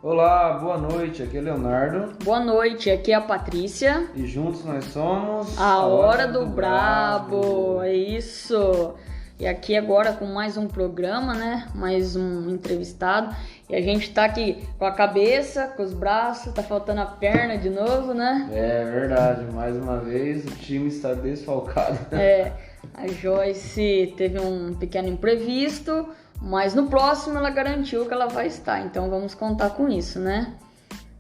Olá, boa noite, aqui é Leonardo. Boa noite, aqui é a Patrícia. E juntos nós somos a Hora do Brabo. É isso. E aqui agora com mais um programa, né? Mais um entrevistado. E a gente tá aqui com a cabeça, com os braços, tá faltando a perna de novo, né? É verdade, mais uma vez o time está desfalcado. A Joyce teve um pequeno imprevisto, mas no próximo ela garantiu que ela vai estar, então vamos contar com isso, né?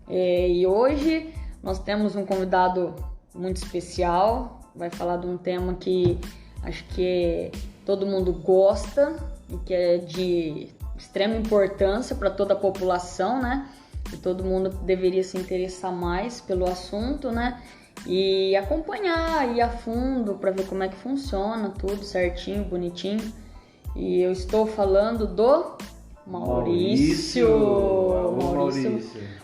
E hoje nós temos um convidado muito especial, vai falar de um tema que acho que todo mundo gosta e que é de extrema importância para toda a população, né? E todo mundo deveria se interessar mais pelo assunto, né? E acompanhar, ir a fundo para ver como é que funciona, tudo certinho, bonitinho. E eu estou falando do Maurício.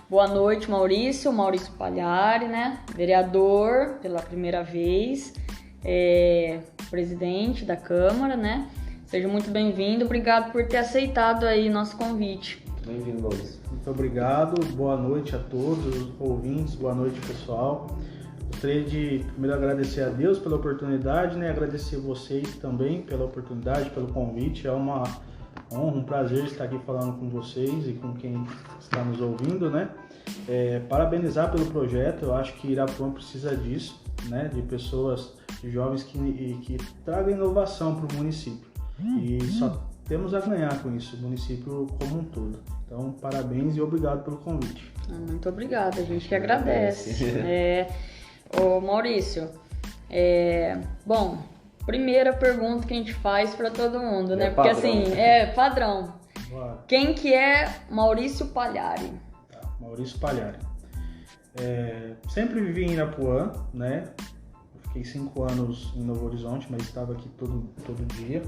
Boa noite, Maurício. Maurício Pagliari, né? Vereador pela primeira vez, presidente da Câmara, né? Seja muito bem-vindo. Obrigado por ter aceitado aí nosso convite. Bem-vindo, Maurício. Muito obrigado. Boa noite a todos os ouvintes. Boa noite, pessoal. Gostaria de primeiro agradecer a Deus pela oportunidade, né? Agradecer vocês também pela oportunidade, pelo convite. É uma honra, um prazer estar aqui falando com vocês e com quem está nos ouvindo, né? Parabenizar pelo projeto. Eu acho que Irapuã precisa disso, né? De pessoas, de jovens que tragam inovação para o município. E só temos a ganhar com isso, o município como um todo. Então, parabéns e obrigado pelo convite. Muito obrigada, a gente que agradece. Ô Maurício, bom, primeira pergunta que a gente faz para todo mundo, né? Porque padrão. assim, é padrão. Bora. Quem que é Maurício Pagliari? Maurício Pagliari. Sempre vivi em Irapuã, né? Eu fiquei 5 anos em Novo Horizonte, mas estava aqui todo dia.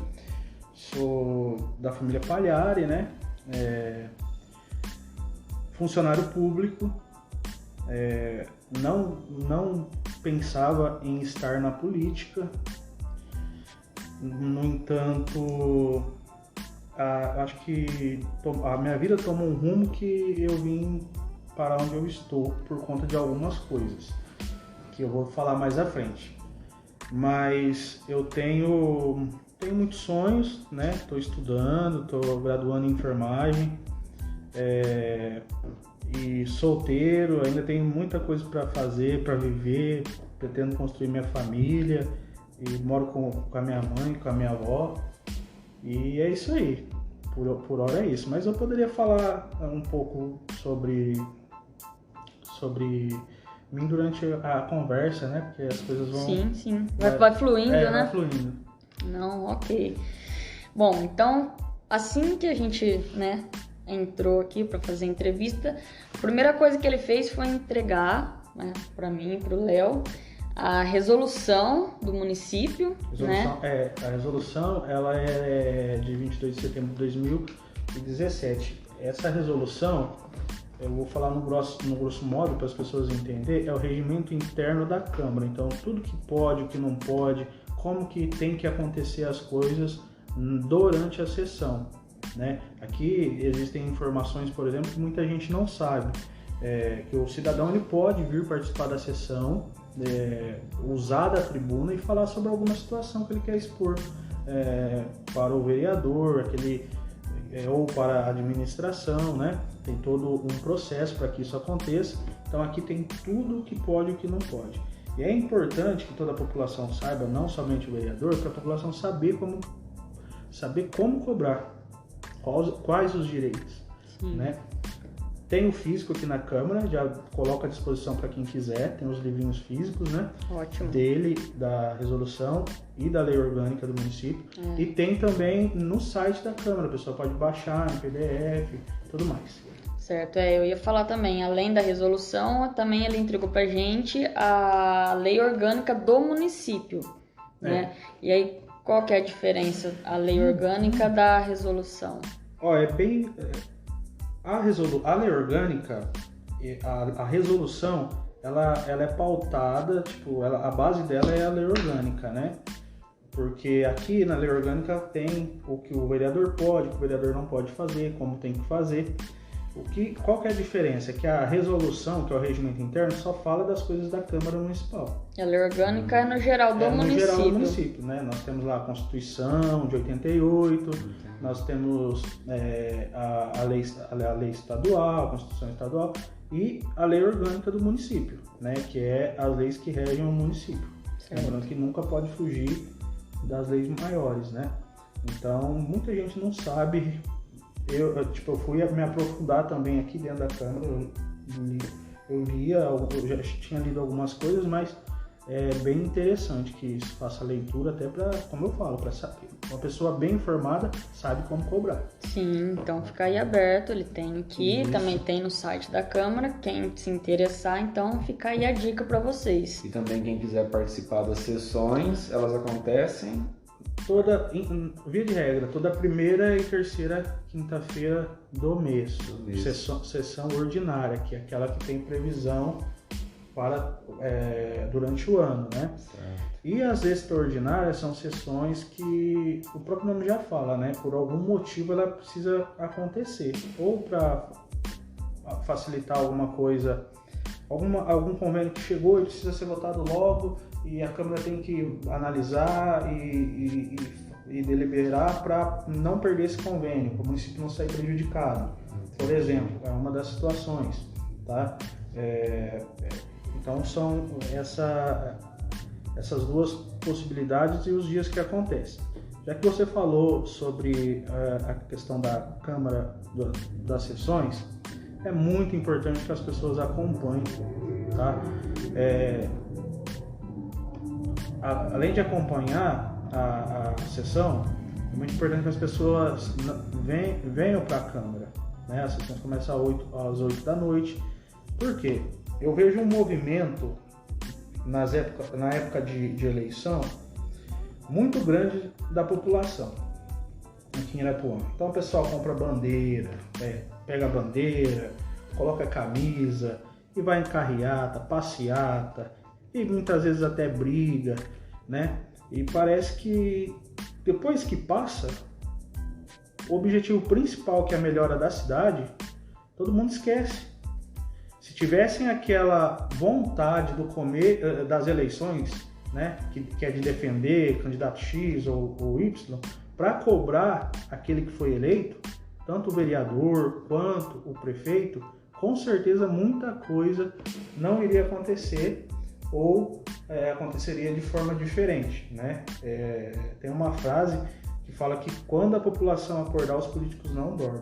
Sou da família Pagliari, né? Funcionário público. Não pensava em estar na política. No entanto, acho que a minha vida tomou um rumo que eu vim para onde eu estou por conta de algumas coisas que eu vou falar mais à frente. Mas eu tenho muitos sonhos, né? Estou estudando, estou graduando em enfermagem. E solteiro, ainda tenho muita coisa para fazer, para viver, pretendo construir minha família e moro com a minha mãe, com a minha avó, e é isso aí, por hora é isso. Mas eu poderia falar um pouco sobre mim durante a conversa, né? Porque as coisas vão... Sim, vai fluindo, né? Vai fluindo. Não, ok. Bom, então, assim que a gente, né, entrou aqui para fazer a entrevista, a primeira coisa que ele fez foi entregar, né, para mim e para o Léo, a resolução do município, né? A resolução, ela é de 22 de setembro de 2017. Essa resolução, eu vou falar no grosso modo para as pessoas entenderem, é o regimento interno da Câmara. Então, tudo que pode, o que não pode, como que tem que acontecer as coisas durante a sessão, né? Aqui existem informações, por exemplo, que muita gente não sabe, que o cidadão ele pode vir participar da sessão, usar da tribuna e falar sobre alguma situação que ele quer expor para o vereador, ou para a administração, né? Tem todo um processo para que isso aconteça. Então aqui tem tudo o que pode e o que não pode. E é importante que toda a população saiba, não somente o vereador, para a população saber como cobrar, quais os direitos, né? Tem o físico aqui na Câmara, já coloca à disposição para quem quiser, tem os livrinhos físicos, né? Ótimo. Dele, da resolução e da lei orgânica do município. E tem também no site da Câmara, a pessoa pode baixar em PDF e tudo mais. Certo, eu ia falar também, além da resolução, também ele entregou pra gente a lei orgânica do município, né? E aí, qual que é a diferença, a lei orgânica da resolução? A lei orgânica, a resolução, ela é pautada, a base dela é a lei orgânica, né? Porque aqui na lei orgânica tem o que o vereador pode, o que o vereador não pode fazer, como tem que fazer. Qual que é a diferença? Que a resolução, que é o regimento interno, só fala das coisas da Câmara Municipal. A lei orgânica é no geral do município. No geral do município, né? Nós temos lá a Constituição de 88, nós temos a lei estadual, a Constituição estadual e a lei orgânica do município, né? Que é as leis que regem o município. Lembrando que nunca pode fugir das leis maiores, né? Então, muita gente não sabe. Eu fui me aprofundar também aqui dentro da Câmara, eu já tinha lido algumas coisas, mas é bem interessante que isso faça leitura até para, como eu falo, para saber. Uma pessoa bem informada sabe como cobrar. Sim, então fica aí aberto, ele tem aqui, também tem no site da Câmara, quem se interessar, então fica aí a dica para vocês. E também quem quiser participar das sessões, elas acontecem... Via de regra, toda primeira e terceira quinta-feira do mês. Sessão ordinária, que é aquela que tem previsão para durante o ano, né? Certo. E as extraordinárias são sessões que o próprio nome já fala, né? Por algum motivo ela precisa acontecer, ou para facilitar alguma coisa, algum convênio que chegou e precisa ser votado logo, e a Câmara tem que analisar e deliberar para não perder esse convênio, para o município não sair prejudicado. Por exemplo, é uma das situações, tá? Então são essas duas possibilidades e os dias que acontecem. Já que você falou sobre a questão da Câmara, das sessões, é muito importante que as pessoas acompanhem, tá? Além de acompanhar a sessão, é muito importante que as pessoas venham para a Câmara, né? As sessões começam às 8 da noite. Por quê? Eu vejo um movimento na época de eleição muito grande da população aqui em Irapuã. Então o pessoal compra bandeira, pega a bandeira, coloca a camisa e vai em carreata, passeata, e muitas vezes até briga, né? E parece que depois que passa, o objetivo principal, que é a melhora da cidade, todo mundo esquece. Se tivessem aquela vontade das eleições, né, que é de defender candidato X ou Y, para cobrar aquele que foi eleito, tanto o vereador quanto o prefeito, com certeza muita coisa não iria acontecer ou aconteceria de forma diferente, né? Tem uma frase que fala que quando a população acordar, os políticos não dormem,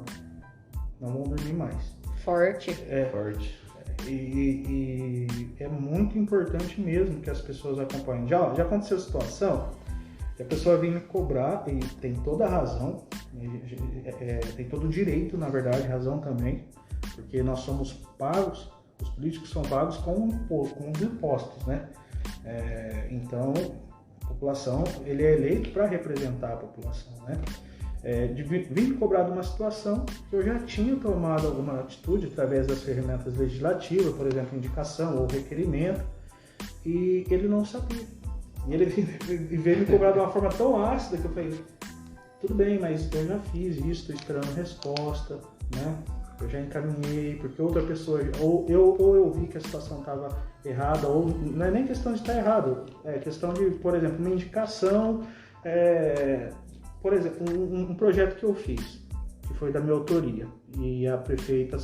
não vão dormir mais. Forte. Forte. E é muito importante mesmo que as pessoas acompanhem. Já aconteceu a situação que a pessoa vem me cobrar, e tem toda a razão, tem todo o direito, na verdade, razão também, porque nós somos pagos, os políticos são pagos com os impostos, né? Então, a população, ele é eleito para representar a população, né? Vim cobrar de uma situação que eu já tinha tomado alguma atitude através das ferramentas legislativas, por exemplo, indicação ou requerimento, e ele não sabia. E ele veio me cobrar de uma forma tão ácida que eu falei, tudo bem, mas eu já fiz isso, estou esperando resposta, né? Eu já encaminhei, porque outra pessoa, ou eu vi que a situação estava errada, ou não é nem questão de estar errado, é questão de, por exemplo, uma indicação, por exemplo, um projeto que eu fiz, que foi da minha autoria, e a prefeita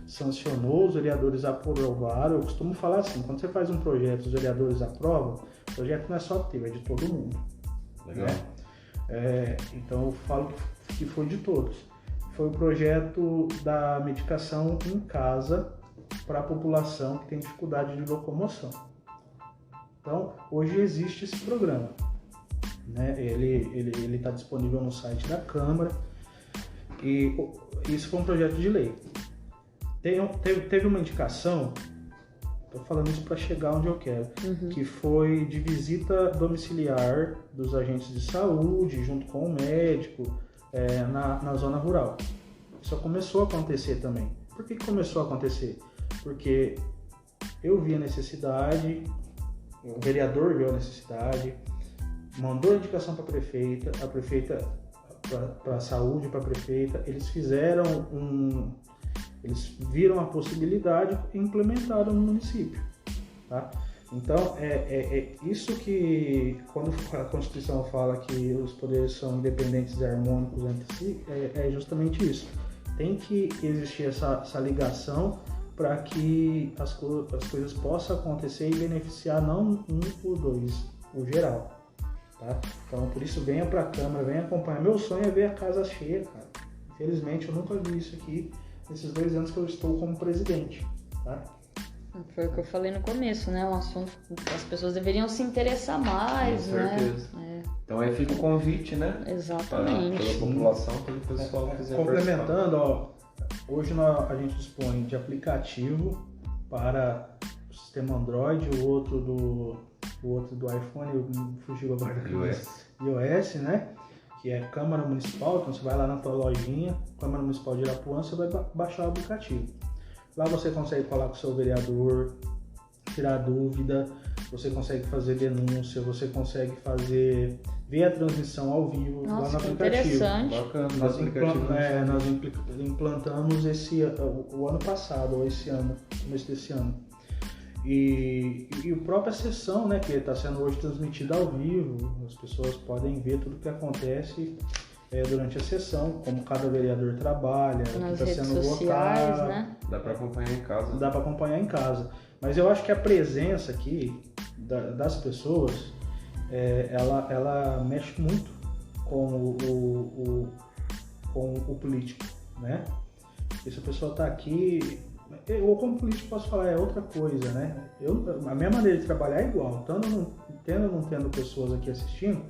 sancionou, os vereadores aprovaram. Eu costumo falar assim, quando você faz um projeto, os vereadores aprovam, o projeto não é só teu, é de todo mundo. Legal. Então eu falo que foi de todos. Foi o projeto da medicação em casa para a população que tem dificuldade de locomoção. Então, hoje existe esse programa, né? Ele está disponível no site da Câmara, e isso foi um projeto de lei. Teve uma indicação, estou falando isso para chegar onde eu quero, que foi de visita domiciliar dos agentes de saúde junto com o médico, na zona rural. Isso começou a acontecer também. Por que começou a acontecer? Porque eu vi a necessidade, o vereador viu a necessidade, mandou a indicação para a prefeita para a saúde, para a prefeita, eles fizeram Eles viram a possibilidade e implementaram no município, tá? Então, é isso que, quando a Constituição fala que os poderes são independentes e harmônicos entre si, é justamente isso. Tem que existir essa ligação para que as coisas possam acontecer e beneficiar não um ou dois, o geral. Tá? Então, por isso, venha para a Câmara, venha acompanhar. Meu sonho é ver a casa cheia, cara. Infelizmente, eu nunca vi isso aqui nesses 2 anos que eu estou como presidente. Tá? Foi o que eu falei no começo, né? Um assunto que as pessoas deveriam se interessar mais, Com né? certeza. Então aí fica o convite, né? Exatamente. Pela população, para o pessoal que quiser complementando, ó, hoje a gente dispõe de aplicativo para o sistema Android, o outro do iPhone, fugiu agora do iOS, né? Que é Câmara Municipal. Então você vai lá na tua lojinha, Câmara Municipal de Irapuã, você vai baixar o aplicativo. Lá você consegue falar com o seu vereador, tirar dúvida, você consegue fazer denúncia, você consegue ver a transmissão ao vivo. Nossa, lá no que aplicativo. interessante. Bacana, Nós implantamos o ano passado, ou esse ano, começo desse ano. E a própria sessão, né, que está sendo hoje transmitida ao vivo, as pessoas podem ver tudo o que acontece durante a sessão, como cada vereador trabalha, o que está sendo votado. Né? Dá para acompanhar em casa. Dá para acompanhar em casa. Mas eu acho que a presença aqui das pessoas, ela mexe muito com o político, né? Porque se a pessoa está aqui, eu como político posso falar, é outra coisa, né? A minha maneira de trabalhar é igual, tanto não tendo pessoas aqui assistindo,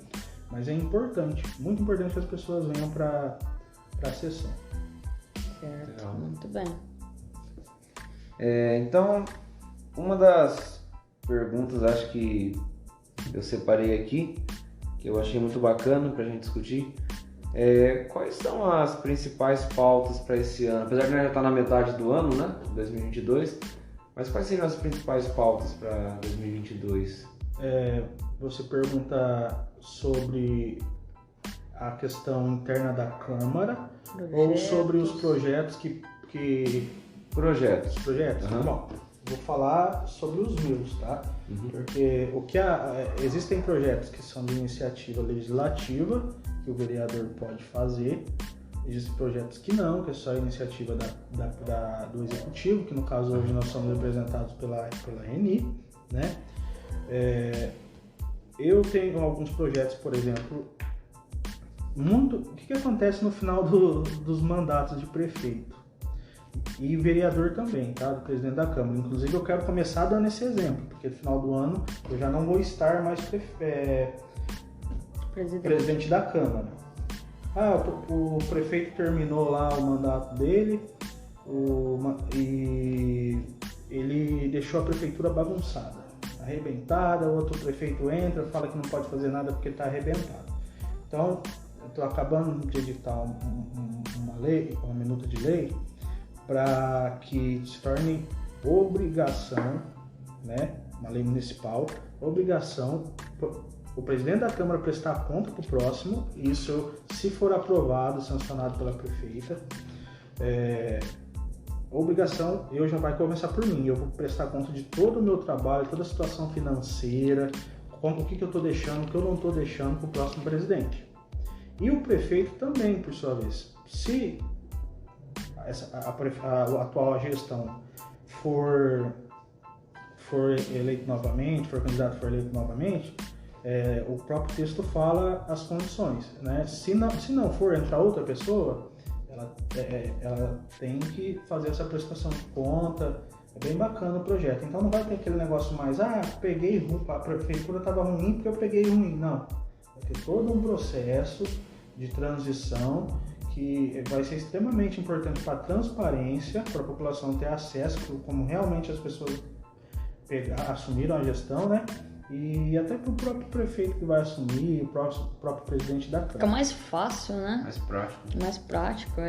mas é importante, muito importante que as pessoas venham para a sessão. Certo, Legal. muito bem. Então, uma das perguntas, acho que eu separei aqui, que eu achei muito bacana para a gente discutir, quais são as principais pautas para esse ano? Apesar de nós já estar na metade do ano, né, 2022, mas quais seriam as principais pautas para 2022? Você pergunta sobre a questão interna da Câmara ou sobre os projetos que... Projetos. Uhum. Bom, vou falar sobre os meus, tá? Uhum. Porque existem projetos que são de iniciativa legislativa, que o vereador pode fazer. Existem projetos que não, que é só iniciativa do executivo, que no caso hoje nós somos representados pela RENI, né? Eu tenho alguns projetos, por exemplo, o que acontece no final dos mandatos de prefeito e vereador também, tá? Do presidente da Câmara. Inclusive eu quero começar dando esse exemplo, porque no final do ano eu já não vou estar mais presidente da Câmara. O prefeito terminou lá o mandato dele e ele deixou a prefeitura bagunçada, arrebentada. O outro prefeito entra, fala que não pode fazer nada porque está arrebentado. Então, eu estou acabando de editar uma minuta de lei para que se torne obrigação, né, uma lei municipal, obrigação o presidente da Câmara prestar conta para o próximo. Isso, se for aprovado, sancionado pela prefeita, obrigação, já vai começar por mim. Eu vou prestar conta de todo o meu trabalho, toda a situação financeira, o que eu estou deixando, o que eu não estou deixando para o próximo presidente. E o prefeito também, por sua vez. Se a atual gestão for eleito novamente, for candidato for eleito novamente, o próprio texto fala as condições, né? Se não for entrar outra pessoa, ela tem que fazer essa prestação de conta. É bem bacana o projeto. Então não vai ter aquele negócio mais, peguei ruim, a prefeitura estava ruim porque eu peguei ruim. Não. Vai ter todo um processo de transição que vai ser extremamente importante para a transparência, para a população ter acesso, como realmente as pessoas assumiram a gestão, né? E até para o próprio prefeito que vai assumir, o próprio presidente da Câmara. Fica mais fácil, né? Mais prático. Mais prático,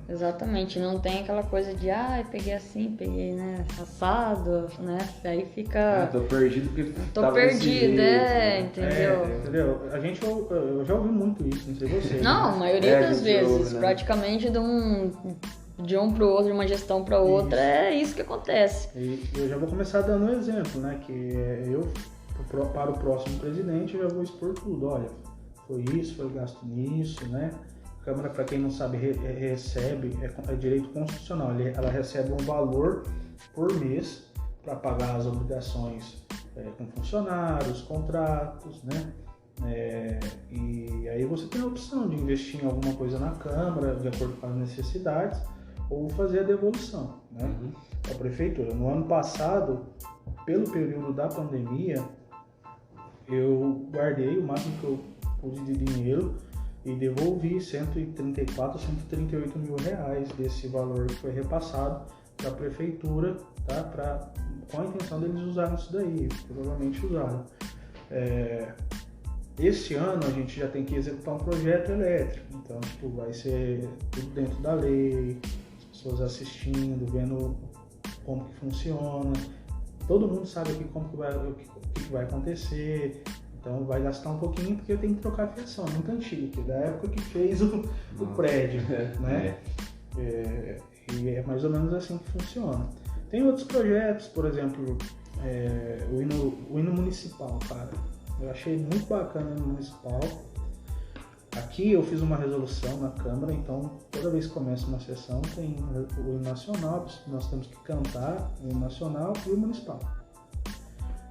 Exatamente. Não tem aquela coisa de, peguei assim, peguei, né, assado, né? Daí fica... Tô perdido porque Tô perdido, entendeu? Entendeu? Eu já ouvi muito isso, não sei você. Não, a maioria das vezes. Ouve, né? Praticamente de de um para o outro, de uma gestão para outra, é isso que acontece. E eu já vou começar dando um exemplo, né? Que para o próximo presidente, eu já vou expor tudo. Olha, foi isso, foi gasto nisso, né? A Câmara, para quem não sabe, recebe, é direito constitucional, ela recebe um valor por mês para pagar as obrigações com funcionários, contratos, né? E aí você tem a opção de investir em alguma coisa na Câmara, de acordo com as necessidades, ou fazer a devolução, né? A prefeitura. No ano passado, pelo período da pandemia, eu guardei o máximo que eu pude de dinheiro e devolvi 134, 138 mil reais desse valor que foi repassado para a prefeitura, tá? Com a intenção deles usarem isso daí, provavelmente usaram. Esse ano a gente já tem que executar um projeto elétrico, então tipo, vai ser tudo dentro da lei, as pessoas assistindo, vendo como que funciona, todo mundo sabe aqui o que vai acontecer, então vai gastar um pouquinho porque tem que trocar a fiação, muito antigo, que é da época que fez o prédio, né? E é mais ou menos assim que funciona. Tem outros projetos, por exemplo, o hino municipal, cara. Eu achei muito bacana o hino municipal. Aqui eu fiz uma resolução na Câmara, então toda vez que começa uma sessão tem o hino nacional, nós temos que cantar o hino nacional e o municipal.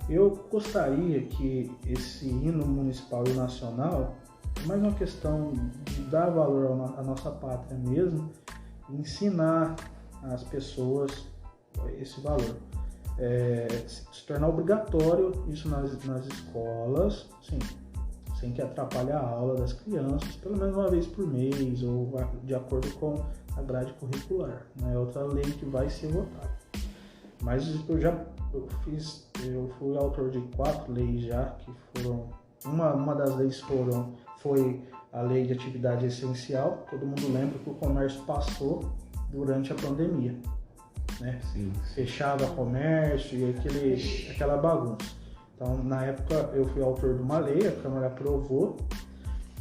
Eu gostaria que esse hino municipal e o nacional é mais uma questão de dar valor à nossa pátria mesmo, ensinar as pessoas esse valor. Se tornar obrigatório isso nas escolas, sim, sem que atrapalhe a aula das crianças, pelo menos uma vez por mês, ou de acordo com a grade curricular, né? É outra lei que vai ser votada. Mas eu fui autor de 4 leis já, que foram, uma das leis foi a lei de atividade essencial. Todo mundo lembra que o comércio passou durante a pandemia, né? Sim. Fechava comércio e aquela bagunça. Então, na época, eu fui autor de uma lei, a Câmara aprovou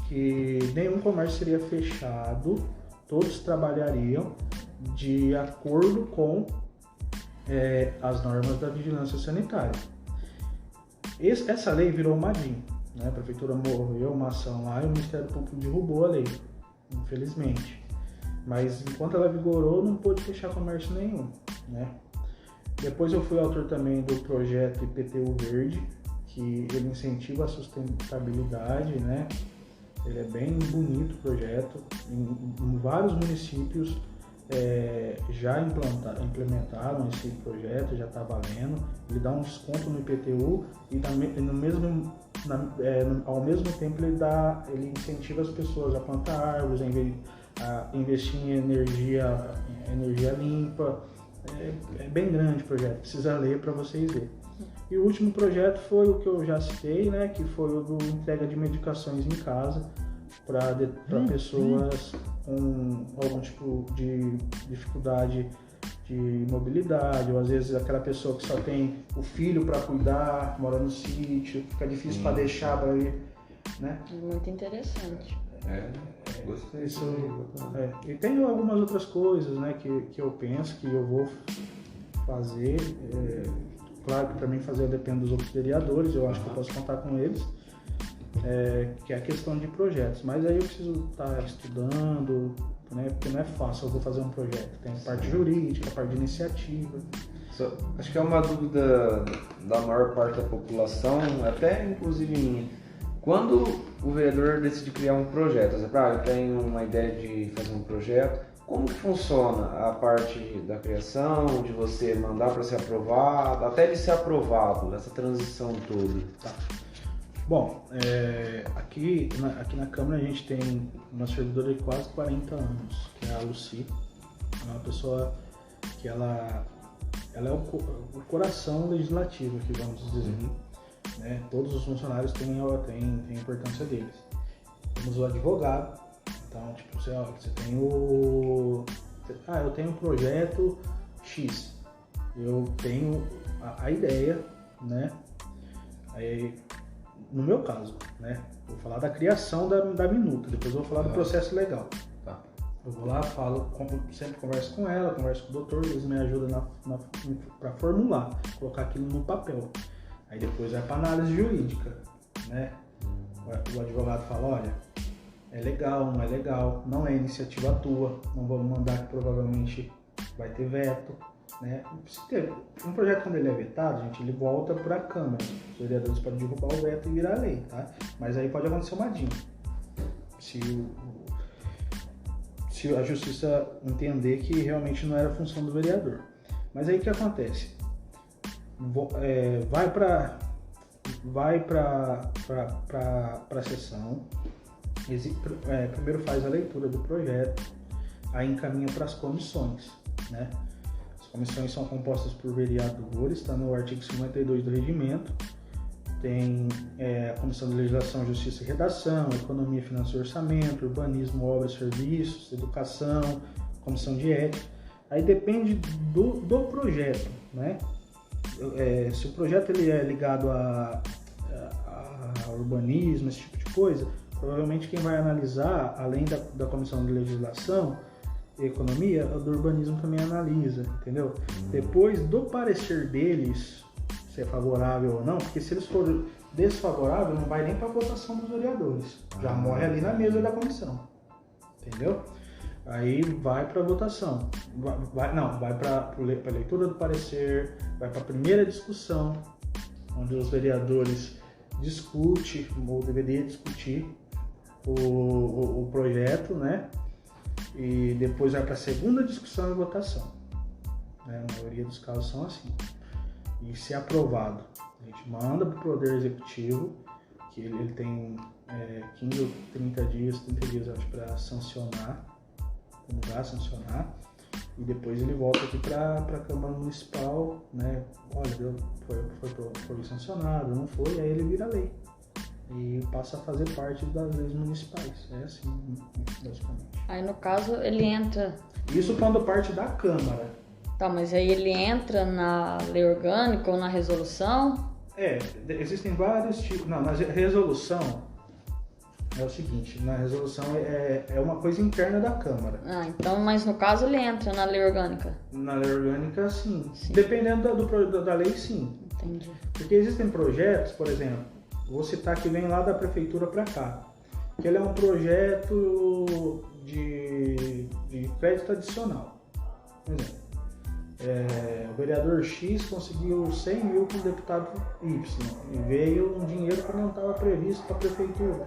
que nenhum comércio seria fechado, todos trabalhariam de acordo com as normas da vigilância sanitária. Essa lei virou uma DIN, né? A Prefeitura moveu uma ação lá e o Ministério Público derrubou a lei, infelizmente. Mas enquanto ela vigorou, não pôde fechar comércio nenhum, né? Depois eu fui autor também do projeto IPTU Verde, que ele incentiva a sustentabilidade, né? Ele é bem bonito o projeto. Em vários municípios já implementaram esse projeto, já está valendo. Ele dá um desconto no IPTU e ao mesmo tempo ele incentiva as pessoas a plantar árvores, a investir em energia limpa. É bem grande o projeto, precisa ler para vocês verem. E o último projeto foi o que eu já citei, né, que foi o do entrega de medicações em casa para pessoas com algum tipo de dificuldade de mobilidade, ou às vezes aquela pessoa que só tem o filho para cuidar, mora no sítio, fica difícil para deixar para ir, né? Muito interessante. Gostei. E tem algumas outras coisas, né, que eu penso que eu vou fazer. Claro que para mim fazer depende dos outros vereadores, eu acho que eu posso contar com eles, que é a questão de projetos. Mas aí eu preciso estar estudando, né, porque não é fácil eu vou fazer um projeto. Tem a parte jurídica, a parte de iniciativa. Acho que é uma dúvida da maior parte da população, até inclusive minha. Quando o vereador decide criar um projeto, eu tenho uma ideia de fazer um projeto, como que funciona a parte da criação, de você mandar para ser aprovado, até ele ser aprovado, essa transição toda? Tá. Bom, aqui na Câmara a gente tem uma servidora de quase 40 anos, que é a Lucy. É uma pessoa que ela é o coração legislativo, aqui, vamos dizer. Né? Todos os funcionários têm a importância deles. Temos o advogado, então tipo, você tem eu tenho um projeto X, eu tenho a ideia, né? Aí, no meu caso, né? Vou falar da criação da minuta, depois eu vou falar do processo legal. Tá. Eu vou lá, falo, sempre converso com ela, converso com o doutor, eles me ajudam para formular, colocar aquilo no papel. Aí depois vai para análise jurídica, né? O advogado fala, olha, é legal, não é legal, não é iniciativa tua, não vamos mandar que provavelmente vai ter veto, né? Se ter um projeto, quando ele é vetado, gente, ele volta para a Câmara. Os vereadores podem derrubar o veto e virar lei, tá? Mas aí pode acontecer uma DIN. Se a justiça entender que realmente não era função do vereador. Mas aí o que acontece? Vai para a sessão, primeiro faz a leitura do projeto, aí encaminha para as comissões, né? As comissões são compostas por vereadores, está no artigo 52 do regimento. Tem a Comissão de Legislação, Justiça e Redação, Economia, Finanças e Orçamento, Urbanismo, Obras, Serviços, Educação, Comissão de Ética. Aí depende do projeto, né? Se o projeto ele é ligado a urbanismo, esse tipo de coisa, provavelmente quem vai analisar, além da Comissão de Legislação e Economia, o do urbanismo também analisa, entendeu? Depois do parecer deles, se é favorável ou não, porque se eles forem desfavoráveis, não vai nem para a votação dos vereadores, já morre ali na mesa da comissão, entendeu? Aí vai para a votação, vai para a leitura do parecer, vai para a primeira discussão, onde os vereadores discutem, ou deveria discutir o projeto, né? E depois vai para a segunda discussão e votação, né? A maioria dos casos são assim. E se aprovado, a gente manda para o Poder Executivo, que ele tem 15 ou 30 dias acho, para sancionar, e depois ele volta aqui para a Câmara Municipal, né? Olha, foi sancionado, não foi, aí ele vira lei e passa a fazer parte das leis municipais. É assim, basicamente. Aí no caso ele entra... Isso quando parte da Câmara. Tá, mas aí ele entra na lei orgânica ou na resolução? Existem vários tipos. Não, na resolução é o seguinte, na resolução é uma coisa interna da Câmara. Ah, então, mas no caso ele entra na lei orgânica? Na lei orgânica, sim. Dependendo da lei, sim. Entendi. Porque existem projetos, por exemplo, vou citar que vem lá da prefeitura para cá, que ele é um projeto de crédito adicional. Por exemplo, o vereador X conseguiu 100 mil com o deputado Y e veio um dinheiro que não estava previsto para a prefeitura.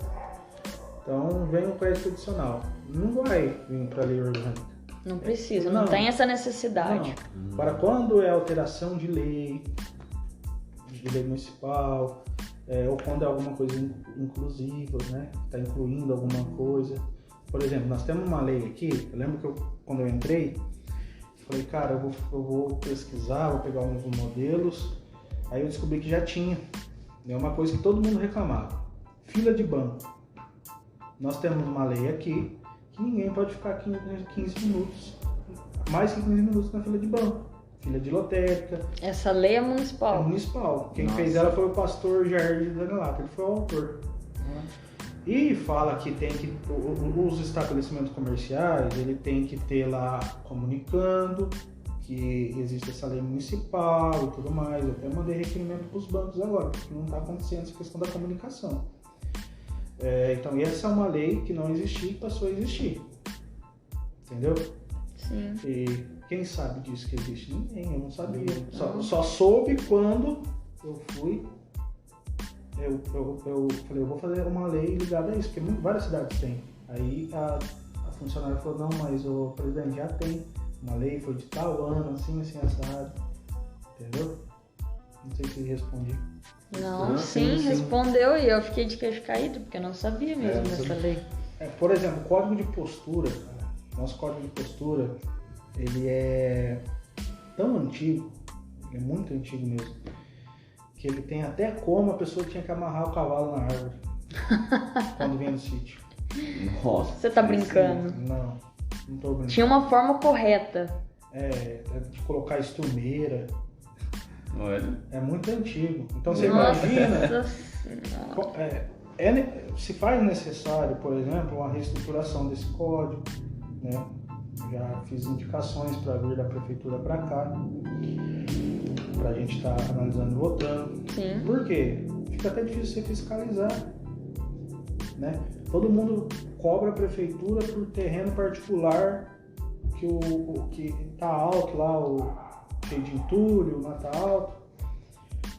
Então vem um crédito adicional. Não vai vir para a lei orgânica. Não precisa, não tem essa necessidade. Não. Para quando é alteração de lei municipal, ou quando é alguma coisa inclusiva, né? Está incluindo alguma coisa. Por exemplo, nós temos uma lei aqui, eu lembro que quando eu entrei, falei, cara, eu vou pesquisar, vou pegar uns modelos, aí eu descobri que já tinha. É uma coisa que todo mundo reclamava. Fila de banco. Nós temos uma lei aqui que ninguém pode ficar 15 minutos, mais que 15 minutos na fila de banco. Fila de lotérica. Essa lei é municipal? É municipal. Quem fez ela foi o pastor Jair de Danelato, ele foi o autor. E fala que tem que os estabelecimentos comerciais, ele tem que ter lá comunicando que existe essa lei municipal e tudo mais. Eu até mandei requerimento para os bancos agora, porque não está acontecendo essa questão da comunicação. Então, essa é uma lei que não existia e passou a existir. Entendeu? Sim. E quem sabe disso que existe? Ninguém, eu não sabia. Só soube quando eu fui. Eu falei, eu vou fazer uma lei ligada a isso, porque várias cidades têm. Aí a funcionária falou, não, mas o presidente já tem uma lei, foi de tal ano, assim, assado. Entendeu? Não sei se respondi. Não, sim, respondeu e eu fiquei de queixo caído, porque eu não sabia mesmo dessa lei. Por exemplo, o código de postura, nosso código de postura, ele é tão antigo, é muito antigo mesmo, que ele tem até como a pessoa tinha que amarrar o cavalo na árvore quando vinha no sítio. Nossa. Você tá brincando? Não tô brincando. Tinha uma forma correta. De colocar estumeira. Olha. É muito antigo. Então você imagina. Se faz necessário, por exemplo, uma reestruturação desse código, né? Já fiz indicações para vir da prefeitura para cá, para a gente estar analisando e votando. Sim. Por quê? Fica até difícil você fiscalizar, né? Todo mundo cobra a prefeitura por terreno particular que tá alto lá, cheio de entulho, lá tá alto.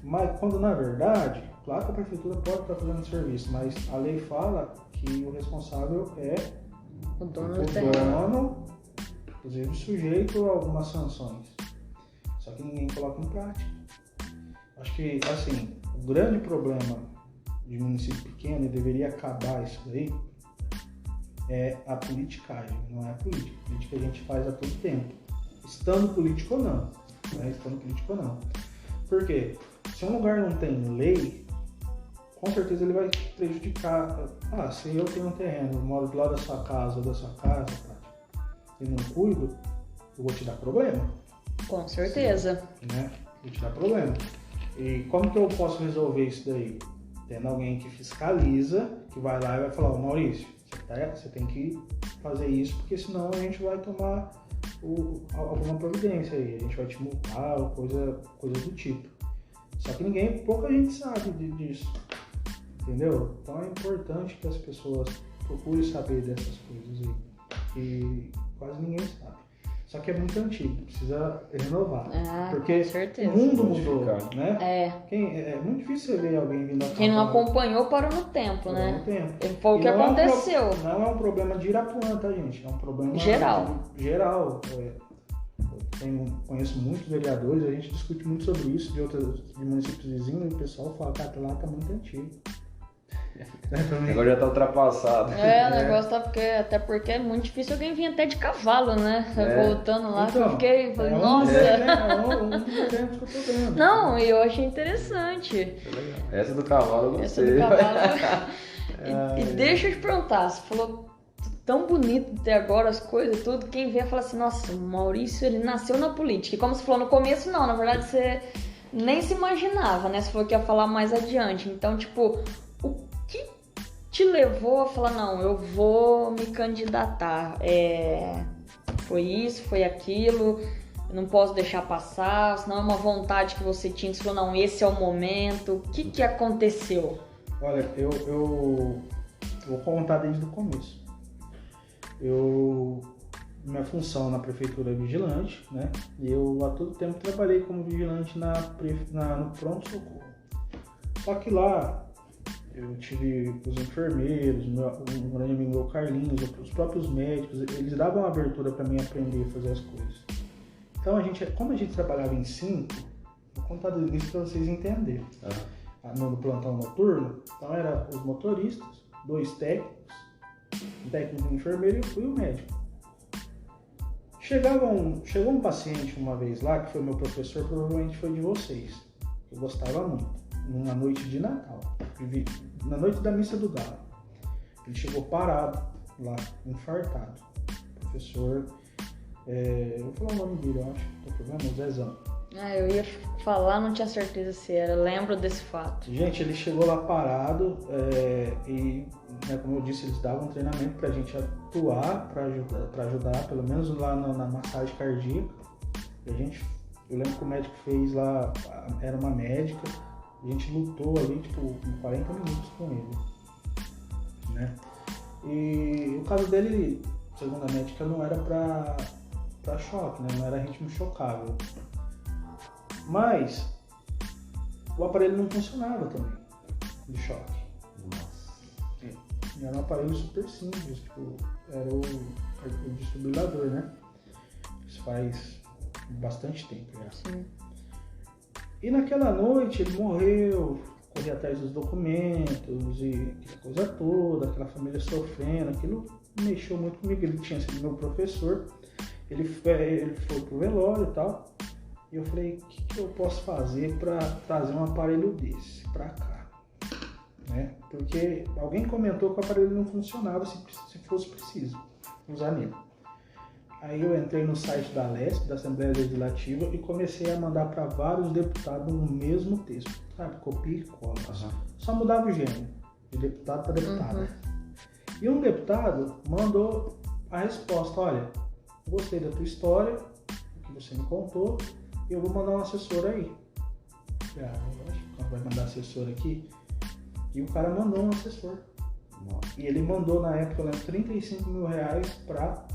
Mas quando na verdade, claro que a prefeitura pode estar fazendo serviço, mas a lei fala que o responsável é O dono o do terreno. dono, inclusive sujeito a algumas sanções. Só que ninguém coloca em prática. Acho que, assim, o grande problema de município pequeno, e deveria acabar isso daí, é a politicagem, não é a política. A política a gente faz a todo tempo, estando político ou não. Né? Estando político ou não. Por quê? Se um lugar não tem lei, com certeza ele vai prejudicar. Se eu tenho um terreno, eu moro do lado da sua casa ou da sua casa, e não cuido, eu vou te dar problema. Com certeza. Né? Vou te dar problema. E como que eu posso resolver isso daí? Tendo alguém que fiscaliza, que vai lá e vai falar, Maurício, você tem que fazer isso, porque senão a gente vai tomar alguma providência aí, a gente vai te multar ou coisa do tipo. Só que pouca gente sabe disso, entendeu? Então é importante que as pessoas procurem saber dessas coisas aí, que quase ninguém sabe. Só que é muito antigo, precisa renovar. Porque com certeza. O mundo mudou, né? É muito difícil você ver alguém vindo a Quem não acompanhou parou no tempo, né? No tempo. Foi o que aconteceu. Não é um problema de Irapuã, tá, gente? É um problema geral. Geral. Conheço muitos vereadores, a gente discute muito sobre isso de municípios vizinhos, e o pessoal fala que lá tá muito antigo. Agora já tá ultrapassado. O negócio tá até porque é muito difícil alguém vir até de cavalo, né? Voltando lá, então, eu fiquei, falei, nossa. Um dos exemplos que eu tô dando. Não, e eu achei interessante. Essa do cavalo eu gostei. Essa do cavalo. E deixa eu te perguntar, você falou tão bonito até agora as coisas, tudo, quem vê fala assim, nossa, o Maurício, ele nasceu na política. E como você falou no começo, não, na verdade você nem se imaginava, né? Você falou que ia falar mais adiante. Então, tipo, o que te levou a falar, não, eu vou me candidatar? Foi isso, foi aquilo, eu não posso deixar passar, senão é uma vontade que você tinha, você falou, não, esse é o momento. O que aconteceu? Olha, eu vou contar desde o começo. Minha função na prefeitura é vigilante, né? E eu a todo tempo trabalhei como vigilante no pronto-socorro. Só que lá eu tive os enfermeiros, um grande amigo meu, Carlinhos, os próprios médicos, eles davam abertura para mim aprender a fazer as coisas. Então, como a gente trabalhava em 5, vou contar do início para vocês entenderem. No plantão noturno, então era os motoristas, 2 técnicos, um técnico de enfermeiro e o médico. Chegou um paciente uma vez lá, que foi meu professor, provavelmente foi de vocês. Eu gostava muito. Na noite de Natal, na noite da missa do Galo. Ele chegou parado lá, infartado. Professor, eu vou falar o nome dele, eu acho, não tem problema, o Zezão. Eu ia falar, não tinha certeza se era, lembro desse fato. Gente, ele chegou lá parado e, como eu disse, eles davam treinamento pra gente atuar, pra ajudar, pelo menos lá na massagem cardíaca. Eu lembro que o médico fez lá, era uma médica, a gente lutou ali, tipo, 40 minutos com ele, né? E o caso dele, segundo a médica, não era pra choque, né? Não era ritmo chocável. Mas o aparelho não funcionava também, de choque. Nossa. E era um aparelho super simples, tipo, era o desfibrilador, né? Isso faz bastante tempo já. Sim. E naquela noite ele morreu, corri atrás dos documentos e aquela coisa toda, aquela família sofrendo, aquilo mexeu muito comigo. Ele tinha sido meu professor, ele foi pro velório e tal. E eu falei, o que eu posso fazer para trazer um aparelho desse para cá? Né? Porque alguém comentou que o aparelho não funcionava se fosse preciso usar nele. Aí eu entrei no site da LESP, da Assembleia Legislativa, e comecei a mandar para vários deputados o mesmo texto, sabe? Copia e cola. Só mudava o gênero, de deputado para deputada. E um deputado mandou a resposta, olha, gostei da tua história, o que você me contou, eu vou mandar um assessor aí. Lógico, vai mandar assessor aqui. E o cara mandou um assessor. E ele mandou na época, eu lembro, 35 mil reais para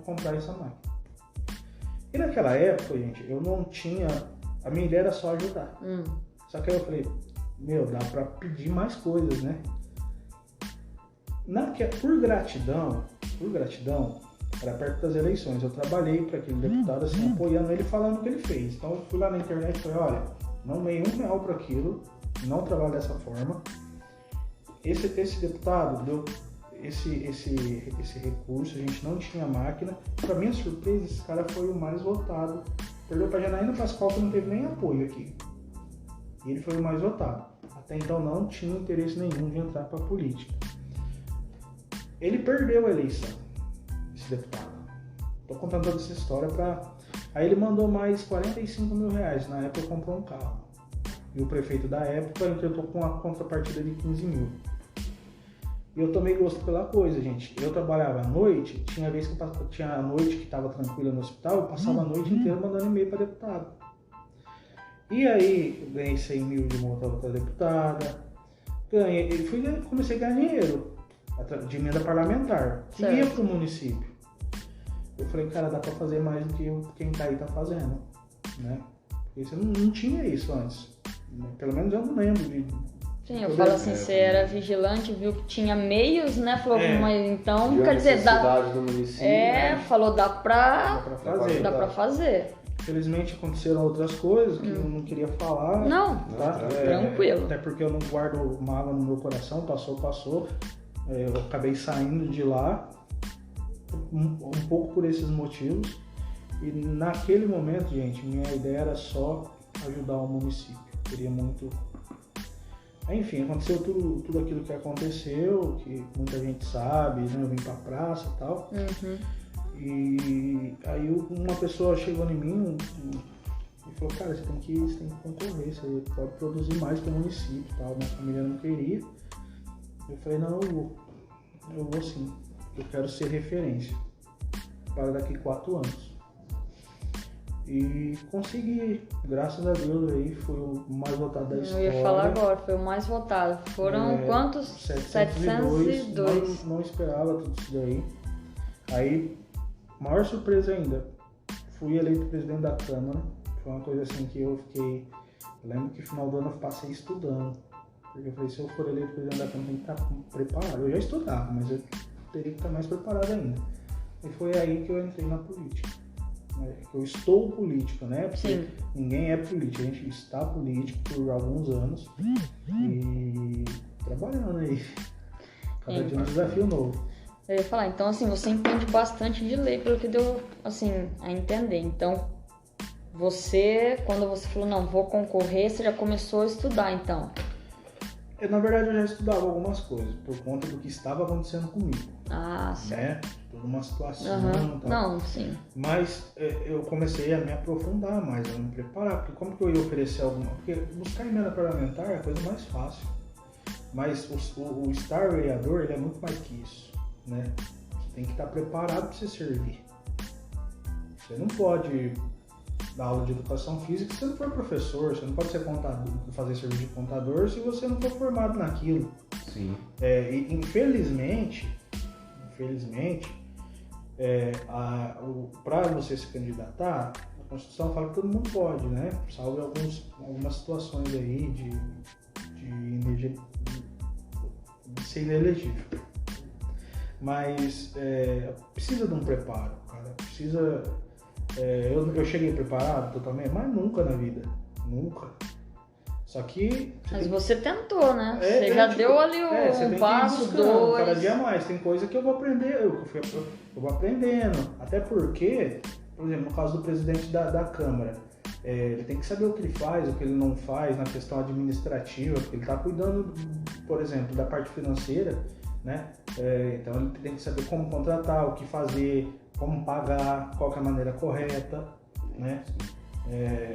comprar essa máquina. E naquela época, gente, eu não tinha... A minha ideia era só ajudar. Só que aí eu falei, dá para pedir mais coisas, né? Por gratidão, era perto das eleições, eu trabalhei para aquele deputado, assim, apoiando ele, falando o que ele fez. Então eu fui lá na internet e falei, olha, não dei R$1 para aquilo, não trabalho dessa forma. Esse deputado deu esse recurso, a gente não tinha máquina. Para minha surpresa, esse cara foi o mais votado. Perdeu para Janaína Pascoal, que não teve nem apoio aqui. E ele foi o mais votado. Até então não tinha interesse nenhum de entrar para a política. Ele perdeu a eleição, esse deputado. Estou contando toda essa história para... Aí ele mandou mais 45 mil reais. Na época comprou um carro. E o prefeito da época entrou com uma contrapartida de 15 mil. E eu tomei gosto pela coisa, gente. Eu trabalhava à noite, tinha vez que eu tinha a noite que estava tranquila no hospital, eu passava a noite inteira mandando e-mail para deputado. E aí eu ganhei 100 mil de uma outra deputada, comecei a ganhar dinheiro de emenda parlamentar, que ia para o município. Eu falei, cara, dá para fazer mais do que quem tá aí tá fazendo, né? Porque você não tinha isso antes. Pelo menos eu não lembro de... Sim, eu falo assim, você era vigilante, viu que tinha meios, né? Falou, mas então, quer dizer, do município, falou, dá pra fazer. Infelizmente aconteceram outras coisas que eu não queria falar. Não, tá? Tranquilo. Até porque eu não guardo mágoa no meu coração, passou. Eu acabei saindo de lá um pouco por esses motivos. E naquele momento, gente, minha ideia era só ajudar o município. Eu queria muito... Enfim, aconteceu tudo aquilo que aconteceu, que muita gente sabe, né? Eu vim pra praça e tal. E aí uma pessoa chegou em mim e falou, cara, você tem que concorrer, você pode produzir mais para o município e tal. Minha família não queria. Eu falei, não, eu vou sim. Eu quero ser referência para daqui 4 anos. E consegui, graças a Deus, aí fui o mais votado da história. Eu ia falar agora, foi o mais votado. Foram quantos? 702. Não esperava tudo isso daí. Aí, maior surpresa ainda, fui eleito presidente da Câmara. Foi uma coisa assim que eu fiquei... Eu lembro que no final do ano eu passei estudando. Porque eu falei, se eu for eleito presidente da Câmara, tem que estar preparado. Eu já estudava, mas eu teria que estar mais preparado ainda. E foi aí que eu entrei na política. Eu estou político, né? Porque Sim. Ninguém é político, a gente está político por alguns anos e trabalhando aí. Cada dia um desafio novo. Eu ia falar, então assim, você entende bastante de lei, pelo que deu, assim, a entender. Então, você, quando você falou, não, vou concorrer, você já começou a estudar, então? Na verdade, eu já estudava algumas coisas, por conta do que estava acontecendo comigo. Ah, sim. Né? Toda uma situação. Tal. Não, sim. Mas eu comecei a me aprofundar mais, a me preparar, porque como que eu ia oferecer alguma... Porque buscar emenda parlamentar é a coisa mais fácil. Mas o estar vereador, ele é muito mais que isso, né? Você tem que estar preparado para você servir. Você não pode dar aula de educação física se você não for professor, você não pode ser contador, fazer serviço de contador se você não for formado naquilo. Sim. E infelizmente, para você se candidatar, a Constituição fala que todo mundo pode, né? Salvo algumas situações aí de ser inelegível. Mas precisa de um preparo, cara. Precisa... eu cheguei preparado totalmente, mas nunca na vida. Nunca. Só que... Mas você tentou, né? Você já deu ali um passo, 2... Cada dia mais. Tem coisa que eu vou aprender, eu vou aprendendo. Até porque, por exemplo, no caso do presidente da Câmara, ele tem que saber o que ele faz, o que ele não faz na questão administrativa, porque ele está cuidando, por exemplo, da parte financeira, né? Então ele tem que saber como contratar, o que fazer, como pagar, qual que é a maneira correta, né?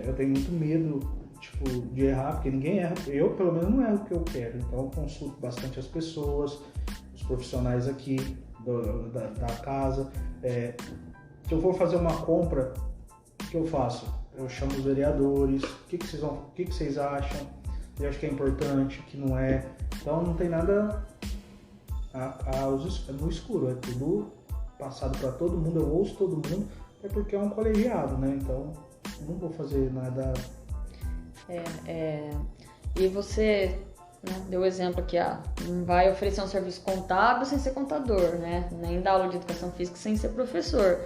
Eu tenho muito medo de errar, porque ninguém erra. Eu, pelo menos, não erro o que eu quero. Então eu consulto bastante as pessoas, os profissionais aqui, da casa. Se eu for fazer uma compra, o que eu faço? Eu chamo os vereadores, o que vocês acham? Eu acho que é importante, o que não é. Então não tem nada no escuro, é tudo passado para todo mundo, eu ouço todo mundo, é porque é um colegiado, né? Então não vou fazer nada. E você, né, deu o exemplo aqui, não vai oferecer um serviço contábil sem ser contador, né? Nem dar aula de educação física sem ser professor.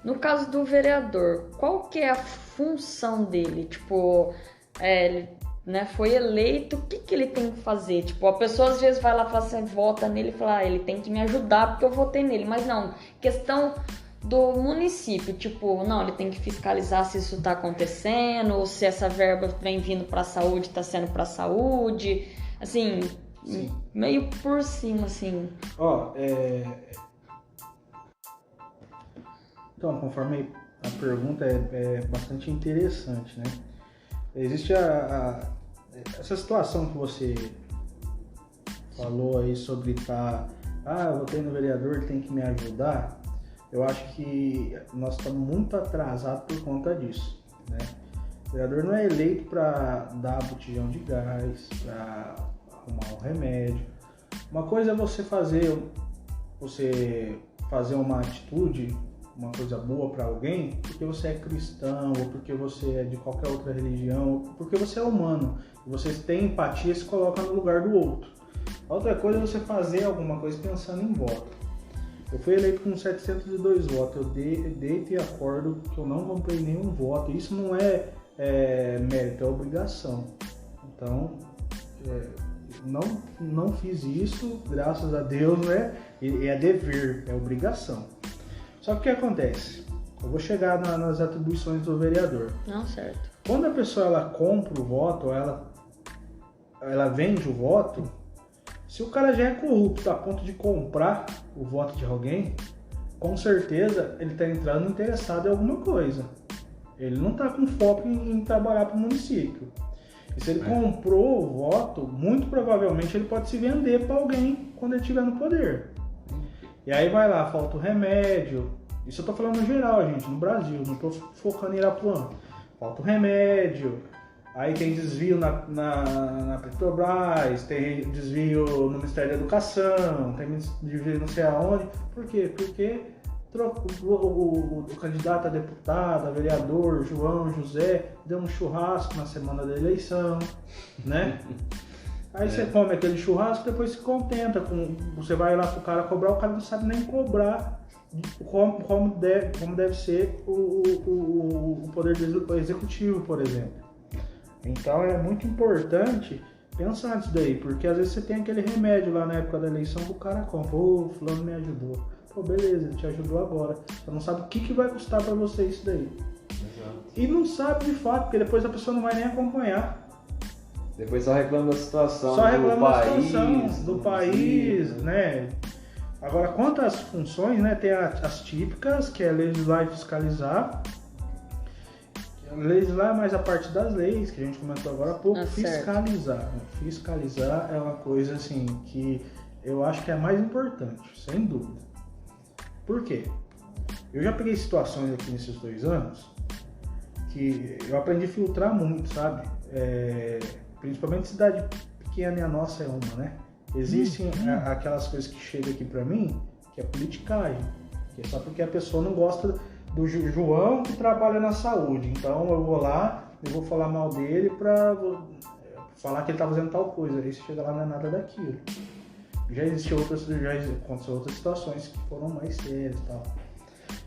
No caso do vereador, qual que é a função dele? Tipo, ele, né, foi eleito, o que ele tem que fazer? Tipo, a pessoa às vezes vai lá e fala assim, vota nele e fala, ele tem que me ajudar porque eu votei nele. Mas não, questão do município, tipo, não, ele tem que fiscalizar se isso tá acontecendo, ou se essa verba vem vindo pra saúde, tá sendo pra saúde, assim, sim, meio por cima, assim. Então, conforme a pergunta é bastante interessante, né? Existe essa situação que você falou aí sobre eu votei no vereador, ele tem que me ajudar. Eu acho que nós estamos muito atrasados por conta disso, né? O vereador não é eleito para dar botijão de gás, para arrumar um remédio. Uma coisa é você fazer uma atitude, uma coisa boa para alguém, porque você é cristão, ou porque você é de qualquer outra religião, ou porque você é humano, e você tem empatia e se coloca no lugar do outro. A outra coisa é você fazer alguma coisa pensando em voto. Eu fui eleito com 702 votos, eu deito e acordo que eu não comprei nenhum voto. Isso não é mérito, é obrigação. Então, não fiz isso, graças a Deus, né? E é dever, é obrigação. Só que o que acontece? Eu vou chegar nas atribuições do vereador. Não, certo. Quando a pessoa ela compra o voto, ela vende o voto, se o cara já é corrupto a ponto de comprar o voto de alguém, com certeza ele está entrando interessado em alguma coisa. Ele não está com foco em trabalhar para o município. E se ele comprou o voto, muito provavelmente ele pode se vender para alguém quando ele estiver no poder. E aí vai lá, falta o remédio. Isso eu estou falando no geral, gente, no Brasil, não estou focando em Irapuã. Falta o remédio. Aí tem desvio na Petrobras, tem desvio no Ministério da Educação, tem desvio não sei aonde. Por quê? Porque o candidato a deputado, a vereador, João, José, deu um churrasco na semana da eleição, né? Aí você come aquele churrasco, depois se contenta com... Você vai lá pro cara cobrar, o cara não sabe nem cobrar como deve ser o poder executivo, por exemplo. Então é muito importante pensar nisso daí, porque às vezes você tem aquele remédio lá na época da eleição que o cara compra, fulano me ajudou. Pô, beleza, ele te ajudou agora. Você não sabe o que vai custar pra você isso daí. Exato. E não sabe de fato, porque depois a pessoa não vai nem acompanhar. Depois só reclama da situação do país, né? Agora, quanto às funções, né? Tem as típicas, que é legislar e fiscalizar. Legislar é mais a parte das leis, que a gente comentou agora há pouco. Fiscalizar. Certo. Fiscalizar é uma coisa, assim, que eu acho que é a mais importante, sem dúvida. Por quê? Eu já peguei situações aqui nesses 2 anos que eu aprendi a filtrar muito, sabe? Principalmente cidade pequena, e a nossa é uma, né? Existem aquelas coisas que chegam aqui pra mim, que é politicagem, que é só porque a pessoa não gosta do João que trabalha na saúde. Então eu vou lá, eu vou falar mal dele pra falar que ele tá fazendo tal coisa. Aí você chega lá, não é nada daquilo. Já aconteceu outras situações que foram mais sérias e tal.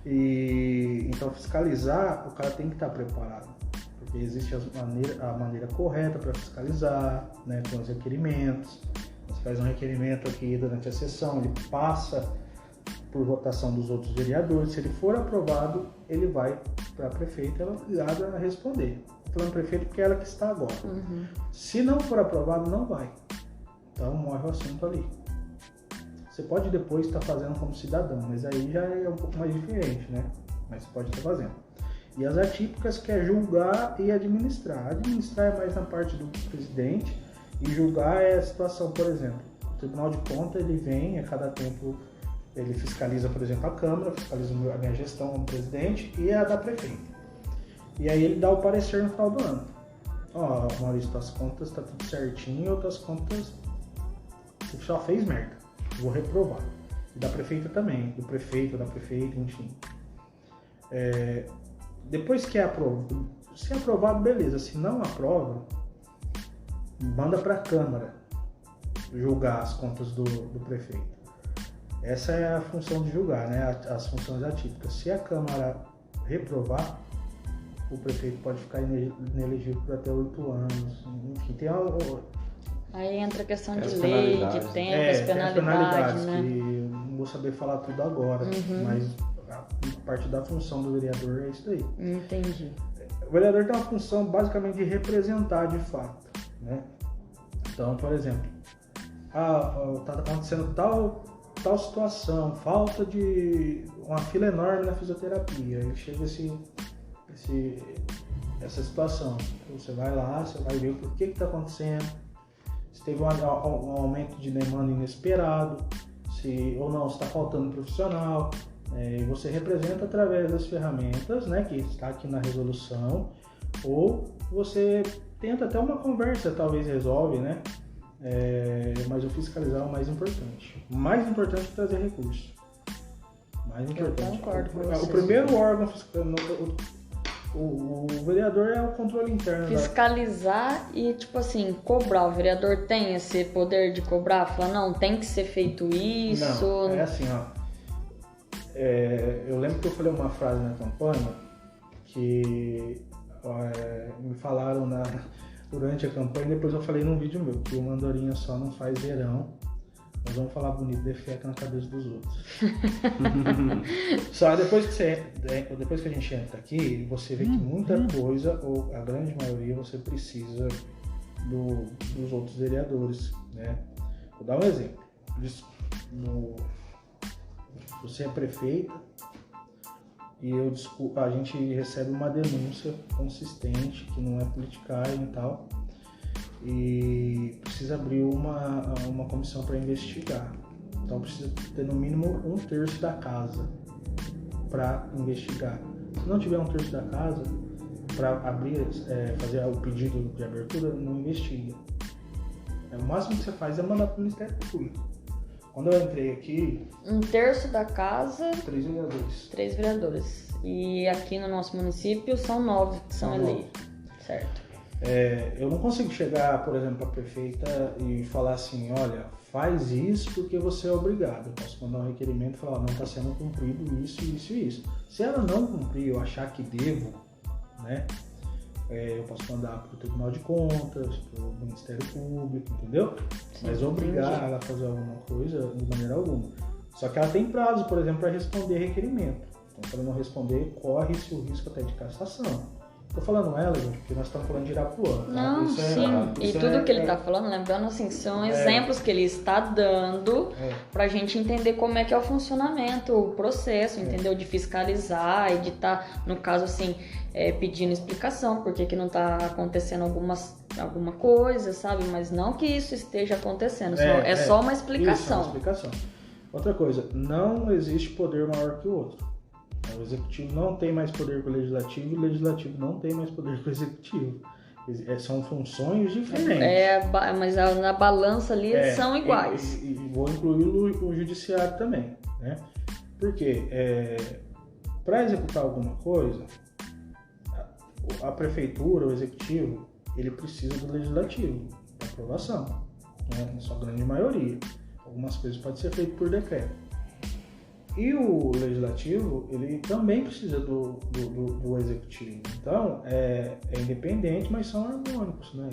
Então fiscalizar, o cara tem que estar preparado. Porque existe a maneira correta para fiscalizar, né, com os requerimentos. Você faz um requerimento aqui durante a sessão, ele passa por votação dos outros vereadores. Se ele for aprovado, ele vai para a prefeita, ela é obrigada a responder. Estou falando prefeito porque é ela que está agora. Uhum. Se não for aprovado, não vai. Então morre o assunto ali. Você pode depois estar fazendo como cidadão, mas aí já é um pouco mais diferente, né? Mas você pode estar fazendo. E as atípicas, que é julgar e administrar. Administrar é mais na parte do presidente, e julgar é a situação, por exemplo, Tribunal de Contas, ele vem a cada tempo, ele fiscaliza, por exemplo, a Câmara, fiscaliza a minha gestão como presidente e a da prefeita. E aí ele dá o parecer no final do ano. Ó, Maurício, tuas contas tá tudo certinho, ou tuas contas você só fez merda, vou reprovar. E da prefeita também, do prefeito, da prefeita, enfim. Depois que é aprovado, se é aprovado, beleza. Se não aprova, manda para a Câmara julgar as contas do prefeito. Essa é a função de julgar, né? As funções atípicas. Se a Câmara reprovar, o prefeito pode ficar inelegível por até 8 anos. Enfim, tem algo. Aí entra a questão de lei, de tempo, as penalidades, né? Que não vou saber falar tudo agora, mas a parte da função do vereador é isso daí. Entendi. O vereador tem uma função basicamente de representar de fato, né? Então, por exemplo, tá acontecendo tal situação, falta de uma fila enorme na fisioterapia, aí chega essa situação. Você vai lá, você vai ver o que está acontecendo, se teve um aumento de demanda inesperado, se está faltando profissional. E você representa através das ferramentas, né, que está aqui na resolução, ou você tenta até uma conversa, talvez resolve, né? Mas o fiscalizar é o mais importante. O mais importante é trazer recursos. Mais importante. Eu concordo com você. O primeiro órgão fiscal, o vereador é o controle interno. Fiscalizar e, tipo assim, cobrar. O vereador tem esse poder de cobrar? Falar, não, tem que ser feito isso. Não, é assim, ó. Eu lembro que eu falei uma frase na campanha que me falaram durante a campanha, depois eu falei num vídeo meu, que o Andorinha só não faz verão, nós vamos falar bonito, defeca na cabeça dos outros. Só depois que a gente entra aqui, você vê que muita coisa, ou a grande maioria, você precisa dos outros vereadores, né? Vou dar um exemplo. Você é prefeita e a gente recebe uma denúncia consistente, que não é politicagem e tal, e precisa abrir uma comissão para investigar. Então precisa ter no mínimo 1/3 da casa para investigar. Se não tiver 1/3 da casa para abrir, fazer o pedido de abertura, não investiga. O máximo que você faz é mandar para o Ministério Público. Quando eu entrei aqui... 1/3 da casa... 3 vereadores. 3 vereadores. E aqui no nosso município são 9 que são eleitos. Certo. Eu não consigo chegar, por exemplo, para a prefeita e falar assim, olha, faz isso porque você é obrigado. Eu posso mandar um requerimento e falar, não está sendo cumprido isso, isso e isso. Se ela não cumprir, eu achar que devo, né? Eu posso mandar para o Tribunal de Contas, para o Ministério Público, entendeu? Sim, mas obrigar ela a fazer alguma coisa de maneira alguma. Só que ela tem prazo, por exemplo, para responder requerimento. Então, se ela não responder, corre-se o risco até de cassação. Estou falando ela, gente, porque nós estamos falando de Irapuã. Tá? Não, e tudo que ele está falando, lembrando assim, são exemplos que ele está dando para a gente entender como é que é o funcionamento, o processo, entendeu? De fiscalizar e de estar, no caso assim, pedindo explicação, por que não está acontecendo alguma coisa, sabe? Mas não que isso esteja acontecendo, só uma explicação. Isso, uma explicação. Outra coisa, não existe poder maior que o outro. O executivo não tem mais poder que o legislativo e o legislativo não tem mais poder que o executivo. São funções diferentes. Mas na balança ali eles são iguais. E vou incluir o judiciário também, né? Porque para executar alguma coisa, a prefeitura, o executivo, ele precisa do legislativo, da aprovação, né? Na sua grande maioria. Algumas coisas podem ser feitas por decreto. E o legislativo, ele também precisa do executivo. Então, é independente, mas são harmônicos, né?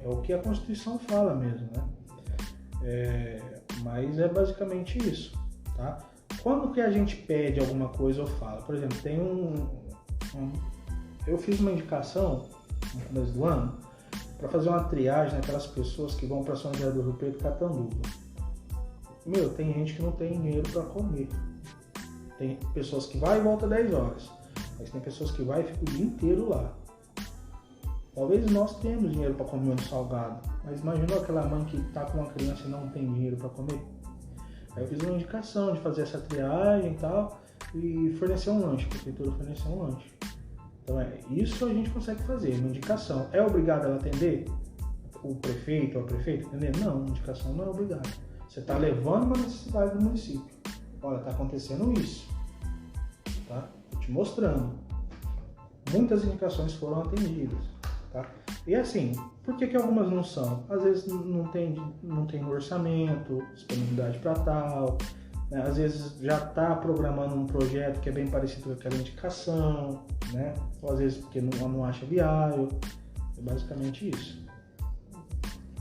É o que a Constituição fala mesmo, né? Mas é basicamente isso, tá? Quando que a gente pede alguma coisa ou fala? Por exemplo, tem eu fiz uma indicação no começo do ano para fazer uma triagem naquelas pessoas que vão para São José do Rio Preto e Catanduva. Tem gente que não tem dinheiro para comer. Tem pessoas que vai e volta 10 horas. Mas tem pessoas que vai e fica o dia inteiro lá. Talvez nós temos dinheiro para comer um salgado, mas imaginou aquela mãe que está com uma criança e não tem dinheiro para comer? Aí eu fiz uma indicação de fazer essa triagem e tal, e fornecer um lanche, a prefeitura fornecer um lanche. Então isso a gente consegue fazer, uma indicação. É obrigado ela atender? O prefeito ou a prefeita atender? Não, indicação não é obrigado. Você está levando uma necessidade do município. Olha, está acontecendo isso. Tá? Tô te mostrando. Muitas indicações foram atendidas. Tá? E assim, por que algumas não são? Às vezes não tem no orçamento, disponibilidade para tal, né? Às vezes já está programando um projeto que é bem parecido com aquela indicação, né? Ou às vezes porque não acha viável. É basicamente isso.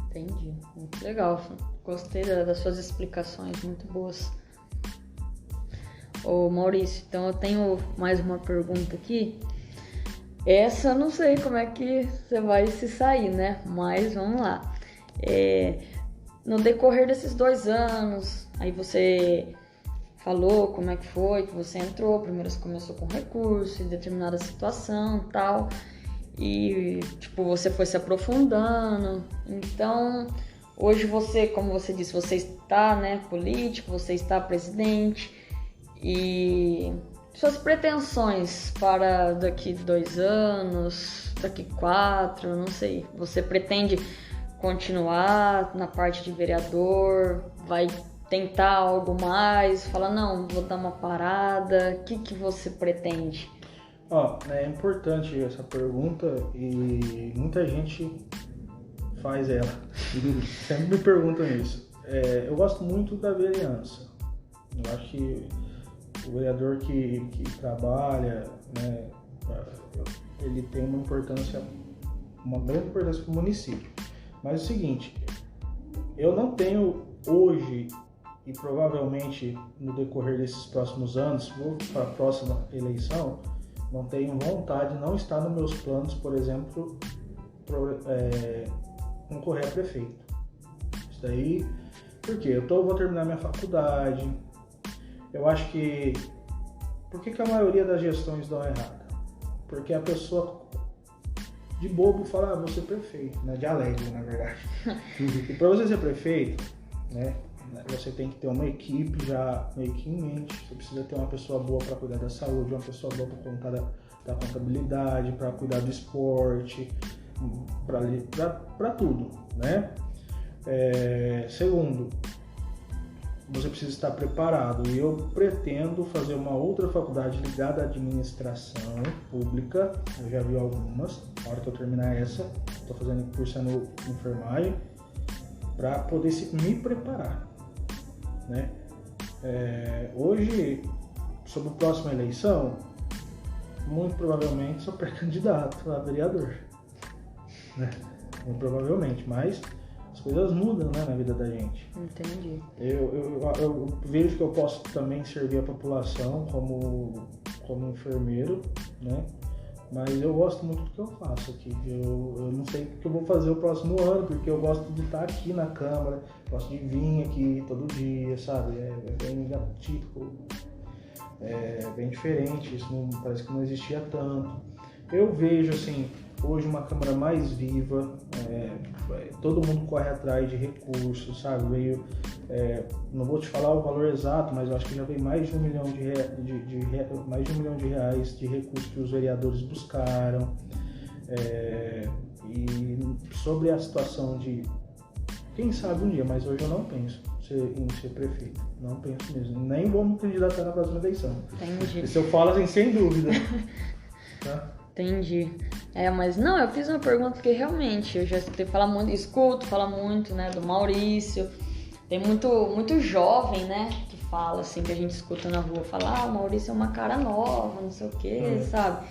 Entendi, muito legal. Gostei das suas explicações, muito boas. Ô Maurício, então eu tenho mais uma pergunta aqui. Essa eu não sei como é que você vai se sair, né? Mas vamos lá. No decorrer desses 2 anos, aí você falou como é que foi, que você entrou. Primeiro você começou com recurso em determinada situação e tal. E, tipo, você foi se aprofundando. Então, hoje você, como você disse, você está, né, político, você está presidente. E suas pretensões para daqui 2 anos, daqui 4, não sei. Você pretende continuar na parte de vereador? Vai tentar algo mais? Fala, não, vou dar uma parada. O que você pretende? É importante essa pergunta e muita gente faz ela. Sempre me perguntam isso. Eu gosto muito da vereança. Eu acho que o vereador que trabalha, né, ele tem uma grande importância para o município. Mas é o seguinte, eu não tenho hoje e provavelmente no decorrer desses próximos anos, vou para a próxima eleição, não tenho vontade, não está nos meus planos, por exemplo, concorrer a prefeito. Isso daí, porque vou terminar minha faculdade. Eu acho que... Por que a maioria das gestões dão errado? Porque a pessoa de bobo fala, vou ser prefeito, né? De alegre, na verdade. E para você ser prefeito, né, você tem que ter uma equipe já meio que em mente. Você precisa ter uma pessoa boa para cuidar da saúde, uma pessoa boa para contar da contabilidade, para cuidar do esporte, para tudo, né? Segundo, você precisa estar preparado. E eu pretendo fazer uma outra faculdade ligada à administração pública. Eu já vi algumas. Na hora que eu terminar essa, estou cursando enfermagem para poder me preparar, né? Hoje, sobre a próxima eleição, muito provavelmente sou pré-candidato a vereador, né? Muito provavelmente, mas as coisas mudam, né, na vida da gente. Entendi. Eu vejo que eu posso também servir a população como enfermeiro, né? Mas eu gosto muito do que eu faço aqui. Eu não sei o que eu vou fazer o próximo ano, porque eu gosto de estar aqui na Câmara, gosto de vir aqui todo dia, sabe? É bem atípico, bem diferente, isso parece que não existia tanto. Eu vejo, assim, hoje uma Câmara mais viva, todo mundo corre atrás de recursos, sabe? Não vou te falar o valor exato, mas eu acho que já veio mais de R$1 milhão mais de R$1 milhão de recursos que os vereadores buscaram. E sobre a situação de, quem sabe um dia, mas hoje eu não penso em ser prefeito, não penso mesmo, nem vou me candidatar na próxima eleição. Entendi. Isso eu falo assim, sem dúvida. Tá? Entendi. Mas não, eu fiz uma pergunta porque realmente eu já escuto falar muito, né, do Maurício. Tem muito jovem, né, que fala assim, que a gente escuta na rua, fala, o Maurício é uma cara nova, não sei o que, sabe?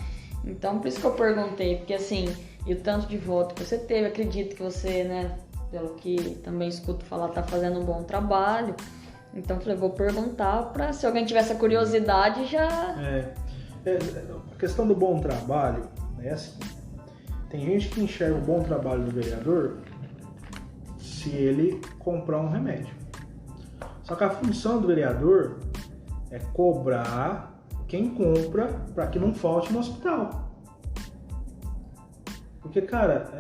Então, por isso que eu perguntei, porque assim, e o tanto de voto que você teve, acredito que você, né, pelo que também escuto falar, tá fazendo um bom trabalho. Então, eu falei, vou perguntar pra, se alguém tiver essa curiosidade, já... A questão do bom trabalho é assim, tem gente que enxerga o bom trabalho do vereador se ele comprar um remédio. Só que a função do vereador é cobrar quem compra para que não falte no hospital. Porque, cara,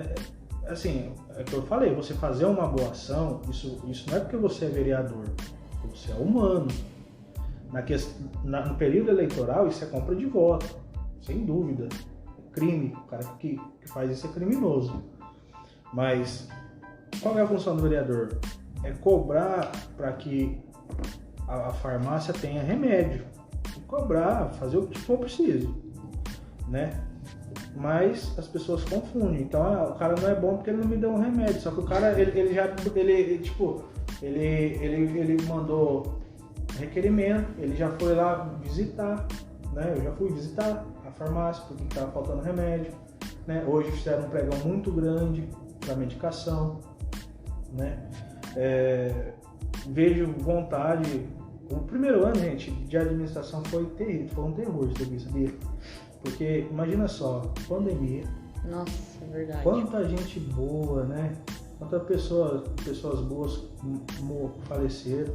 assim, é o que eu falei, você fazer uma boa ação, isso não é porque você é vereador, você é humano. No período eleitoral, isso é compra de voto, sem dúvida. É crime, o cara que faz isso é criminoso. Mas qual é a função do vereador? É cobrar para que a farmácia tenha remédio. Cobrar, fazer o que for preciso, né? Mas as pessoas confundem. Então, o cara não é bom porque ele não me deu um remédio. Só que o cara, ele mandou requerimento, ele já foi lá visitar, né? Eu já fui visitar a farmácia porque estava faltando remédio, né? Hoje fizeram um pregão muito grande para medicação, né? Vejo vontade. O primeiro ano, gente, de administração foi terrível, foi um terror, sabia? Porque, imagina só, pandemia. Nossa, é verdade. Quanta gente boa, né? Quantas pessoas boas faleceram.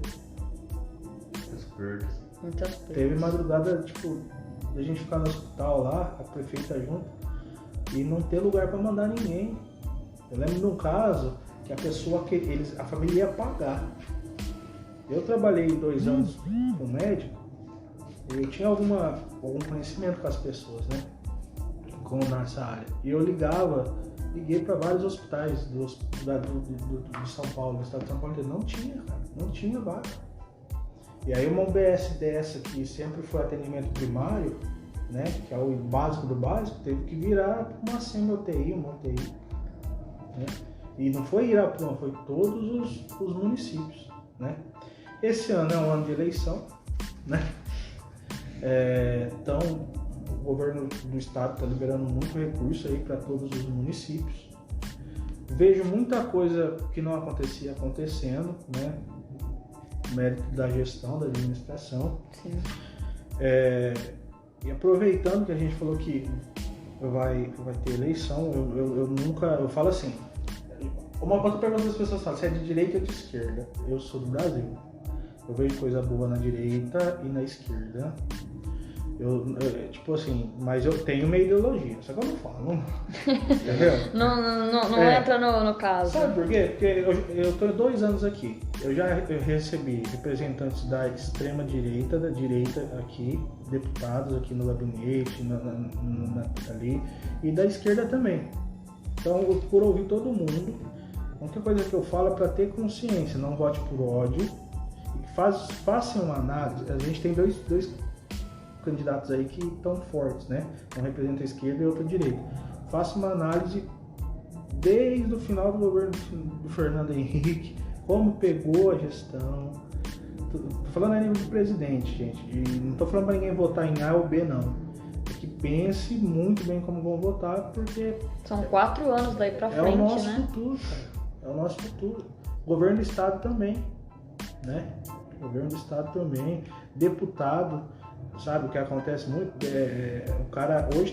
Muitas perdas. Teve madrugada, tipo, da gente ficar no hospital lá, a prefeita junto, e não ter lugar para mandar ninguém. Eu lembro de um caso que a família ia pagar. Eu trabalhei 2 anos com médico e eu tinha algum conhecimento com as pessoas, né? Nessa área. E eu liguei para vários hospitais de São Paulo, do estado de São Paulo, não tinha, cara, não tinha vaga. E aí uma UBS dessa que sempre foi atendimento primário, né? Que é o básico do básico, teve que virar uma semi-UTI, uma UTI, né? E não foi Irapuma, foi todos os municípios, né? Esse ano é um ano de eleição, né? Então, o governo do estado está liberando muito recurso aí para todos os municípios. Vejo muita coisa que não acontecia acontecendo, né? Mérito da gestão, da administração. Sim. E aproveitando que a gente falou que vai ter eleição, eu falo assim, uma outra pergunta das pessoas falam, se é de direita ou de esquerda? Eu sou do Brasil. Eu vejo coisa boa na direita e na esquerda. Tipo assim, mas eu tenho uma ideologia, só que eu não falo. Entendeu? Não entra no caso. Sabe por quê? Porque eu tô 2 anos aqui. Eu recebi representantes da extrema direita, da direita aqui, deputados aqui no gabinete, ali, e da esquerda também. Então eu procuro ouvir todo mundo. A única coisa que eu falo é para ter consciência, não vote por ódio. Façam uma análise. A gente tem dois candidatos aí que estão fortes, né? Um representa a esquerda e outro a direita. Faça uma análise desde o final do governo do Fernando Henrique, como pegou a gestão. Tô falando a nível de presidente, gente. E não tô falando para ninguém votar em A ou B, não. É que pense muito bem como vão votar, porque são 4 anos daí pra frente, né? É o nosso futuro, cara. É o nosso futuro. Governo do estado também, né? Governo do estado também. Deputado, sabe o que acontece muito? O cara hoje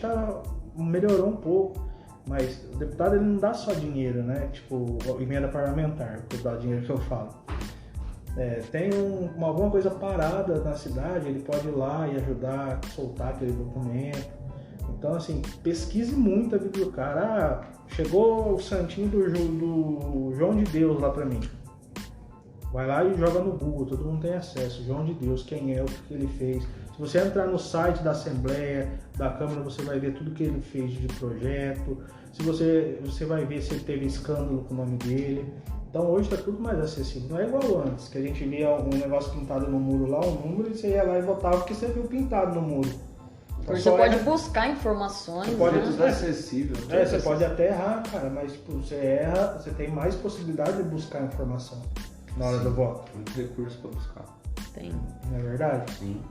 melhorou um pouco, mas o deputado ele não dá só dinheiro, né? Tipo, emenda parlamentar, que dá dinheiro que eu falo. Tem alguma coisa parada na cidade, ele pode ir lá e ajudar a soltar aquele documento. Então, assim, pesquise muito a vida do cara. Chegou o santinho do João de Deus lá pra mim. Vai lá e joga no Google, todo mundo tem acesso. João de Deus, quem é, o que ele fez. Se você entrar no site da Assembleia, da Câmara, você vai ver tudo que ele fez de projeto. Se você vai ver se ele teve escândalo com o nome dele. Então hoje está tudo mais acessível. Não é igual antes, que a gente via um negócio pintado no muro lá, um número, e você ia lá e votava porque você viu pintado no muro. Porque você pode buscar informações, você pode, né? tudo acessível. Você pode até errar, cara, mas tipo, você erra, você tem mais possibilidade de buscar informação na hora do voto. Muito recurso para buscar. Tem. Não é verdade? Sim.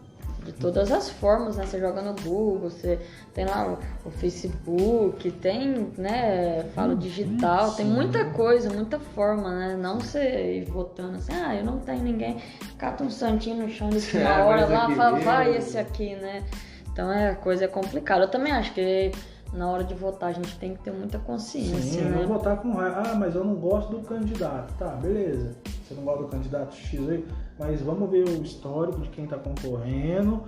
De todas as formas, né? Você joga no Google, você tem lá o Facebook, tem, né, falo digital, tem muita coisa, muita forma, né? Não você ir votando assim, eu não tenho ninguém, cata um santinho no chão de uma hora lá, fala, vai esse aqui, né? Então a coisa é complicada. Eu também acho que na hora de votar a gente tem que ter muita consciência. Sim, né? não votar com raiva. Mas eu não gosto do candidato. Tá, beleza. Você não gosta do candidato X aí, mas vamos ver o histórico de quem tá concorrendo,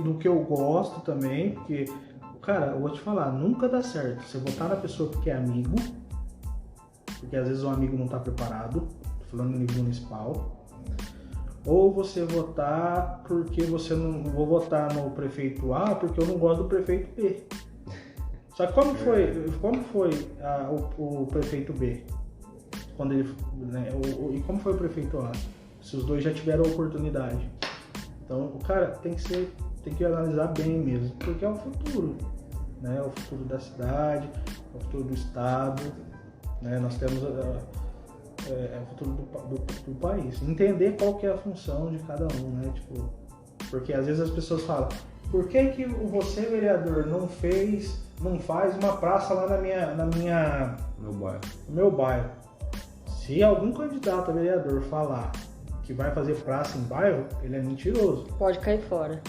do que eu gosto também, porque cara, eu vou te falar, nunca dá certo você votar na pessoa porque é amigo, porque às vezes o amigo não tá preparado, tô falando no nível municipal, ou você votar porque você não vou votar no prefeito A porque eu não gosto do prefeito B. Só que como foi o prefeito B? Quando ele, né, e como foi o prefeito A? Se os dois já tiveram a oportunidade. Então o cara tem que analisar bem mesmo, porque é o futuro, né? É o futuro da cidade, é o futuro do estado, né? Nós temos é o futuro do país. Entender qual que é a função de cada um, né? Tipo, porque às vezes as pessoas falam, por que você, vereador, não faz uma praça lá no meu bairro? Se algum candidato a vereador falar que vai fazer praça em bairro, ele é mentiroso. Pode cair fora.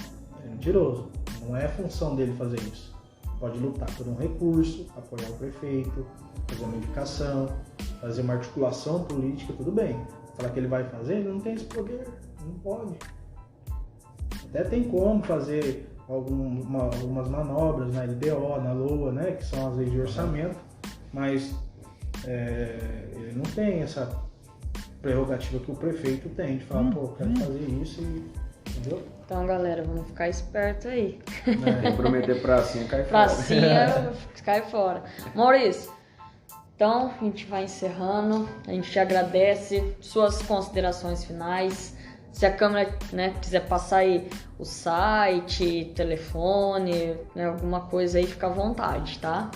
É mentiroso. Não é função dele fazer isso. Pode lutar por um recurso, apoiar o prefeito, fazer uma indicação, fazer uma articulação política, tudo bem. Falar que ele vai fazer, ele não tem esse poder. Não pode. Até tem como fazer algumas manobras na LDO, na LOA, né, que são as leis de orçamento, mas ele não tem essa prerrogativa que o prefeito tem de falar, pô, quero fazer isso, entendeu? Então, galera, vamos ficar esperto aí. Quem prometer pracinha cai fora. Pracinha cai fora. Maurício, então a gente vai encerrando. A gente te agradece. Suas considerações finais. Se a Câmara, né, quiser passar aí o site, telefone, né, alguma coisa aí, fica à vontade, tá?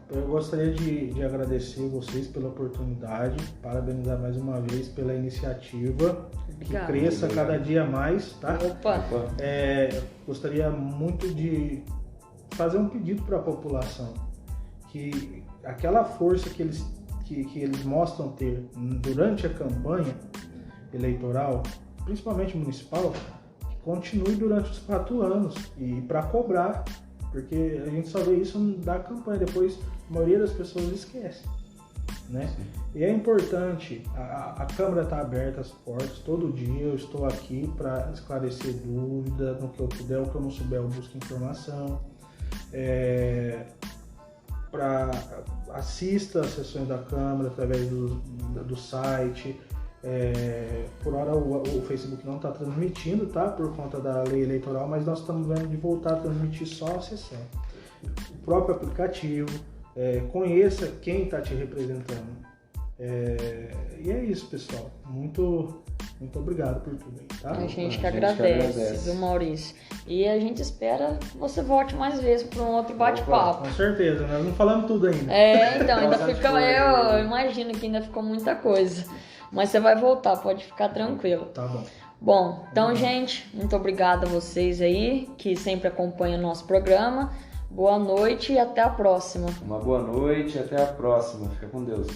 Eu gostaria de agradecer vocês pela oportunidade, parabenizar mais uma vez pela iniciativa, Obrigada. Que cresça cada dia mais, tá? Opa! Gostaria muito de fazer um pedido para a população, que aquela força que eles mostram ter durante a campanha eleitoral, principalmente municipal, que continue durante os 4 anos e para cobrar, porque a gente só vê isso da campanha, depois a maioria das pessoas esquece, né? Sim. E é importante, a Câmara está aberta, as portas, todo dia eu estou aqui para esclarecer dúvidas, no que eu puder, o que eu não souber eu busco informação, assista às sessões da Câmara através do site. Por hora o Facebook não está transmitindo, tá? Por conta da lei eleitoral, mas nós estamos vendo de voltar a transmitir só a sessão. O próprio aplicativo, conheça quem está te representando. E é isso, pessoal. Muito obrigado por tudo aí, tá? A gente que agradece, viu, Maurício? E a gente espera que você volte mais vezes para um outro bate-papo. Com certeza, nós não falamos tudo ainda. Então, ainda fica. Eu imagino que ainda ficou muita coisa. Mas você vai voltar, pode ficar tranquilo. Tá bom. Bom, então, gente, muito obrigado a vocês aí que sempre acompanham o nosso programa. Boa noite e até a próxima. Uma boa noite e até a próxima. Fica com Deus.